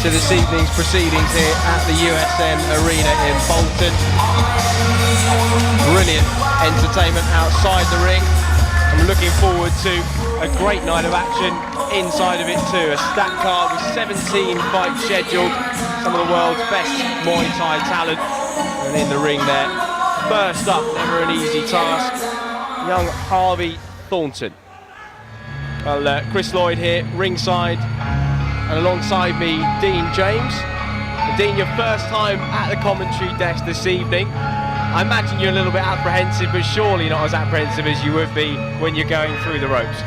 to this evening's proceedings here at the USN Arena in Bolton. Brilliant entertainment outside the ring. I'm looking forward to a great night of action inside of it too. A stacked card with 17 fights scheduled, some of the world's best Muay Thai talent. And in the ring there, first up, never an easy task, young Harvey Thornton. Well, Chris Lloyd here, ringside, and alongside me, Dean James. Dean, your first time at the commentary desk this evening. I imagine you're a little bit apprehensive, but surely not as apprehensive as you would be when you're going through the ropes.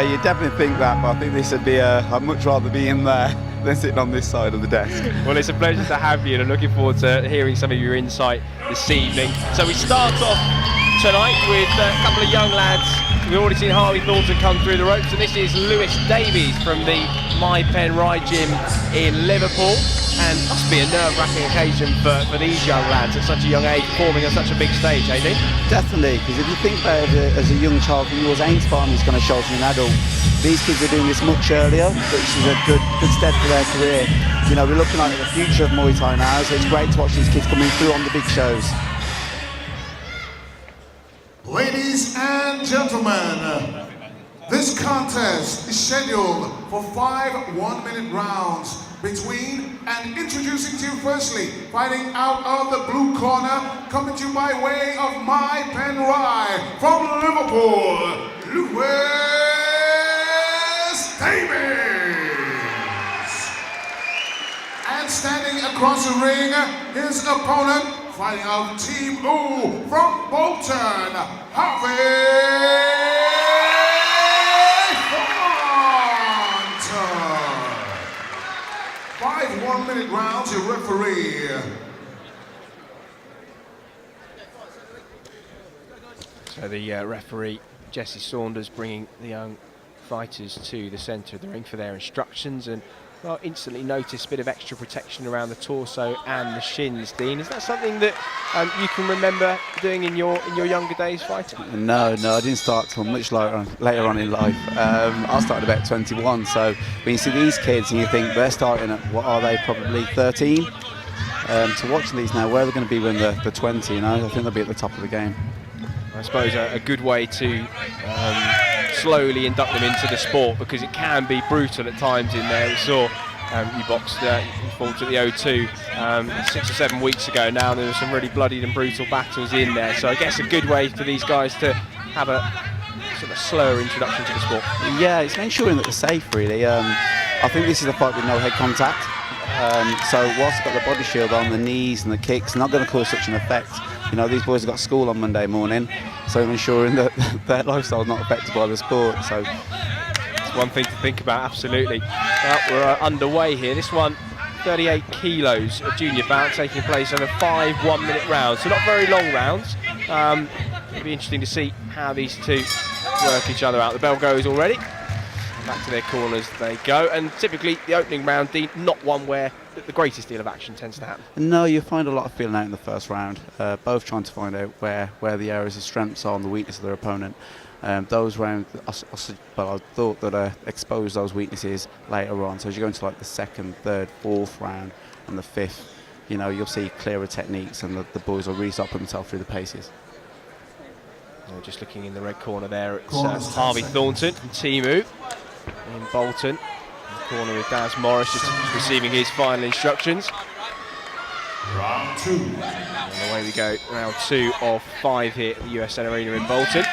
You definitely think that, but I think this would be I'd much rather be in there than sitting on this side of the desk. Well, it's a pleasure to have you, and I'm looking forward to hearing some of your insight this evening. So we start off tonight with a couple of young lads. We've already seen Harvey Thornton come through the ropes, and this is Davies from the Mai Pen Rai Gym in Liverpool. And must be a nerve-wracking occasion for these young lads at such a young age, performing on such a big stage, AD? Definitely, because if you think about it as a young child, when yours ain't sparring is going to show to an adult. These kids are doing this much earlier, which is a good step for their career. You know, we're looking at the future of Muay Thai now, so it's great to watch these kids coming through on the big shows. Ladies and gentlemen, this contest is scheduled for 5 one-minute rounds between, and introducing to you firstly, fighting out of the blue corner, coming to you by way of Mai Pen Rai from Liverpool, Davies. And standing across the ring, his opponent, fighting out of Team U from Bolton, Harvey Thornton. 5 one-minute rounds, your referee. So the referee, Jesse Saunders, bringing the young fighters to the centre of the ring for their instructions, and well, instantly noticed a bit of extra protection around the torso and the shins. Dean, is that something that you can remember doing in your younger days fighting? No, I didn't start till much later on in life. I started about 21, so when you see these kids and you think they're starting at, what are they, probably 13? To watch these now, where are they going to be when they're 20, you know? I think they'll be at the top of the game. I suppose a good way to slowly induct them into the sport, because it can be brutal at times in there. We saw you boxed, you fought at the O2 6 or 7 weeks ago now. There were some really bloodied and brutal battles in there. So I guess a good way for these guys to have a sort of slower introduction to the sport. Yeah, it's ensuring that they're safe, really. I think this is a fight with no head contact. So whilst they've got the body shield on, the knees and the kicks, not going to cause such an effect. You know, these boys have got school on Monday morning, so I'm ensuring that their lifestyle is not affected by the sport. So it's one thing to think about, absolutely. Well, we're underway here. This one, 38 kilos of junior bout, taking place over 5 one-minute rounds, so not very long rounds. It'll be interesting to see how these two work each other out. The bell goes already. Back to their corners they go, and typically the opening round, Dean, not one where the greatest deal of action tends to happen. No, you find a lot of feeling out in the first round, both trying to find out where the areas of strengths are and the weakness of their opponent. Those rounds, I thought that expose those weaknesses later on. So as you go into like the 2nd, 3rd, 4th round and the 5th, you know, you'll see clearer techniques, and the boys will really start putting themselves through the paces. Just looking in the red corner there, it's Harvey Thornton from Team U in Bolton. In the corner with Daz Morris, just receiving his final instructions. Round 2. And away we go, round 2 of 5 here at the USN Arena in Bolton.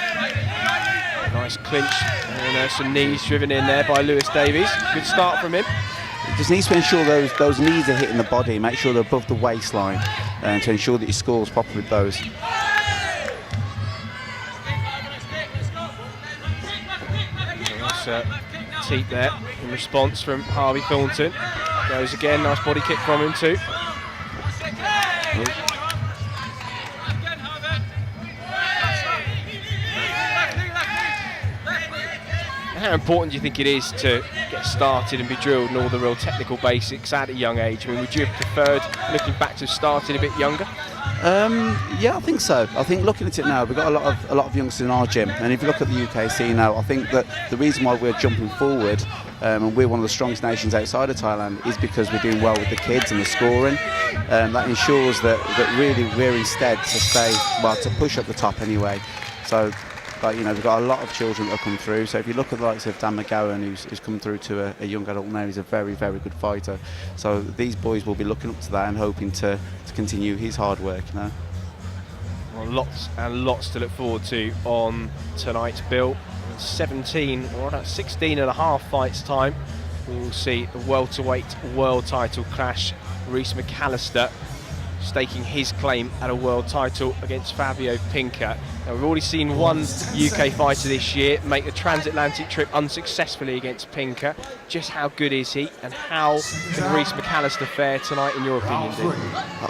Nice clinch, and some knees driven in there by Davies. Good start from him. It just needs to ensure those knees are hitting the body, make sure they're above the waistline, and to ensure that he scores properly with those. Teep there in response from Harvey Thornton. Goes again, nice body kick from him too. How important do you think it is to get started and be drilled in all the real technical basics at a young age? I mean, would you have preferred, looking back, to have started a bit younger? Yeah, I think so. I think looking at it now, we've got a lot of youngsters in our gym, and if you look at the UK scene now, I think that the reason why we're jumping forward and we're one of the strongest nations outside of Thailand is because we're doing well with the kids and the scoring. That ensures that really we're instead to stay, well, to push up the top anyway. So, but, you know, we've got a lot of children that have come through. So if you look at the likes of Dan McGowan, who's come through to a young adult now, he's a very, very good fighter. So these boys will be looking up to that and hoping to continue his hard work, you know. Well, lots and lots to look forward to on tonight's bill. 16 and a half fights time, we will see the welterweight world title clash. Rhys McAllister staking his claim at a world title against Fabio Pinca. Now, we've already seen one UK fighter this year make the transatlantic trip unsuccessfully against Pinca. Just how good is he, and how can Rhys McAllister fare tonight, in your opinion, Dean?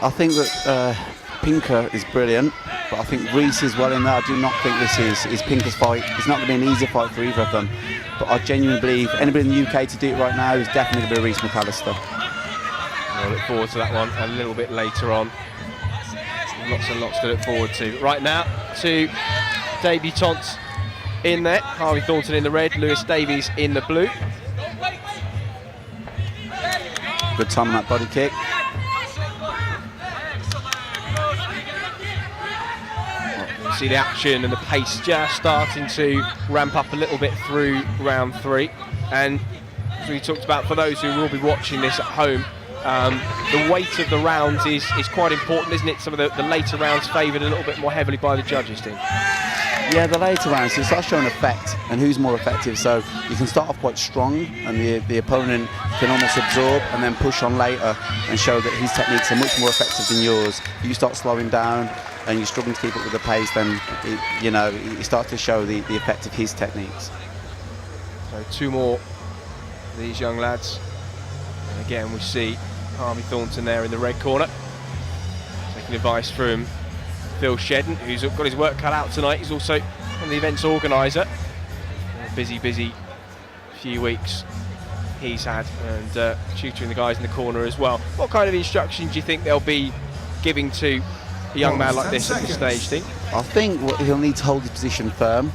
I think that Pinca is brilliant, but I think Rhys is well in there. I do not think this is Pinca's fight. It's not going to be an easy fight for either of them. But I genuinely believe anybody in the UK to do it right now is definitely going to be Rhys McAllister. We'll look forward to that one a little bit later on. Lots and lots to look forward to. Right now, two debutants in there. Harvey Thornton in the red, Lewis Davies in the blue. Good time on that body kick. See the action and the pace just starting to ramp up a little bit through round 3, and as we talked about, for those who will be watching this at home, the weight of the rounds is quite important, isn't it? Some of the later rounds favoured a little bit more heavily by the judges, team. Yeah, the later rounds, it starts showing effect and who's more effective. So you can start off quite strong and the opponent can almost absorb and then push on later and show that his techniques are much more effective than yours. If you start slowing down and you're struggling to keep up with the pace, then you start to show the effect of his techniques. So two more of these young lads. And again, we see Harvey Thornton there in the red corner, taking advice from Phil Shedden, who's got his work cut out tonight. He's also the event's organiser. Busy few weeks he's had, and tutoring the guys in the corner as well. What kind of instruction do you think they'll be giving to a young man like this at this stage, Steve? I think he'll need to hold his position firm,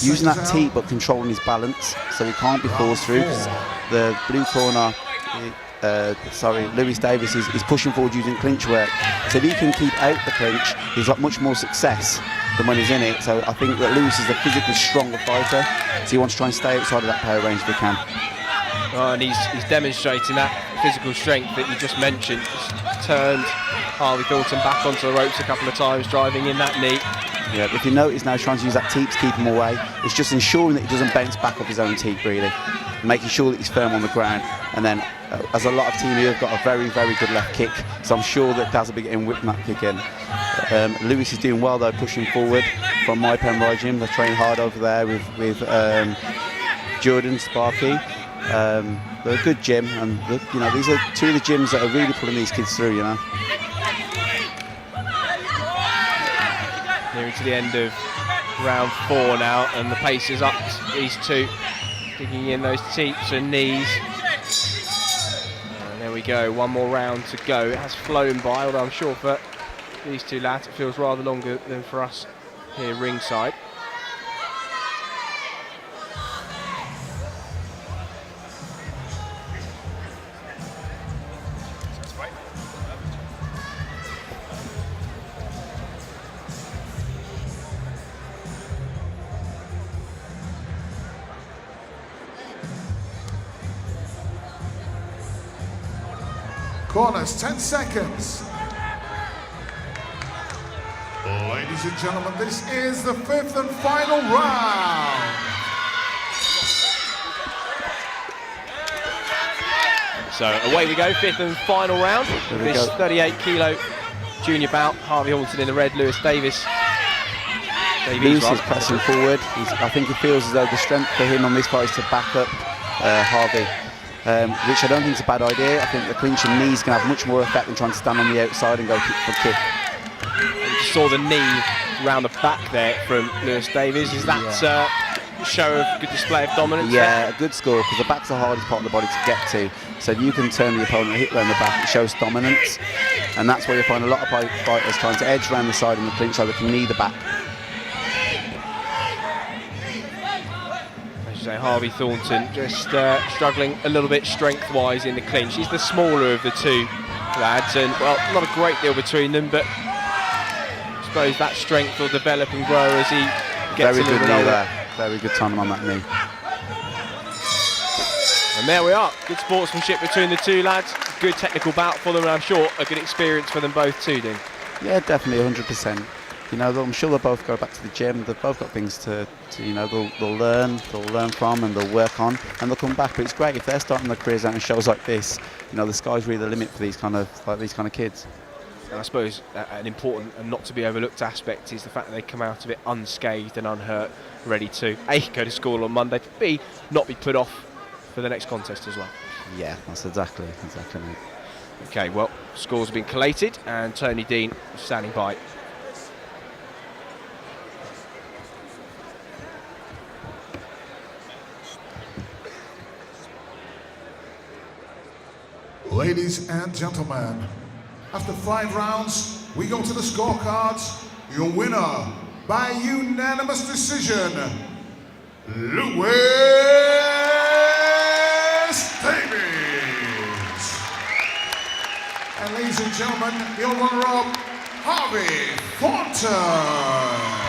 using that teep but controlling his balance so he can't be forced through, because the blue corner, Lewis Davies is pushing forward using clinch work. So if he can keep out the clinch, he's got much more success than when he's in it. So I think that Lewis is a physically stronger fighter, so he wants to try and stay outside of that power range if he can. Oh, and he's demonstrating that physical strength that you just mentioned. Just turned Harvey Thornton back onto the ropes a couple of times, driving in that knee. Yeah, if you notice now, he's trying to use that teep to keep him away. It's just ensuring that he doesn't bounce back off his own teep, really. Making sure that he's firm on the ground. And then, as a lot of team here have got a very, very good left kick, so I'm sure that Daz will be getting whipping that kick in. Lewis is doing well though, pushing forward from Mai Pen Rai Gym. They're training hard over there with Jordan, Sparky. They're a good gym, and these are two of the gyms that are really pulling these kids through, Nearing to the end of round 4 now, and the pace is up. These two digging in those teeps and knees. And there we go, one more round to go. It has flown by, although I'm sure for these two lads it feels rather longer than for us here ringside. Corners, 10 seconds. Ladies and gentlemen, this is the 5th and final round. So away we go, 5th and final round. This 38 kilo junior bout. Harvey Thornton in the red, Lewis Davies. Lewis is pressing forward. I think he feels as though the strength for him on this fight is to back up Harvey. Which I don't think is a bad idea. I think the clinch and knees can have much more effect than trying to stand on the outside and go kick for kick. You saw the knee round the back there from Lewis Davies. Is that show of good display of dominance. Yeah, a good score, because the back's the hardest part of the body to get to. So if you can turn the opponent and hit around the back, it shows dominance. And that's where you find a lot of fighters trying to edge around the side in the clinch so they can knee the back. As you say, Harvey Thornton just struggling a little bit strength-wise in the clinch. He's the smaller of the two lads, and well, not a great deal between them, but I suppose that strength will develop and grow as he gets Very a little good knee older. there. Very good timing on that knee. And there we are, good sportsmanship between the two lads, good technical bout for them, and I'm sure a good experience for them both too, Dean. Yeah, definitely, 100%. You know, I'm sure they'll both go back to the gym. They've both got things to you know, they'll learn from, and they'll work on, and they'll come back. But it's great if they're starting their careers out in shows like this. You know, the sky's really the limit for these kind of kids. And I suppose an important and not to be overlooked aspect is the fact that they come out of it unscathed and unhurt, ready to A, go to school on Monday, but B, not be put off for the next contest as well. Yeah, that's exactly mate. Okay, well, scores have been collated and Tony Deane is standing by. Ladies and gentlemen, after 5 rounds, we go to the scorecards. Your winner by unanimous decision, Lewis Davies. And ladies and gentlemen, your runner-up, Harvey Thornton.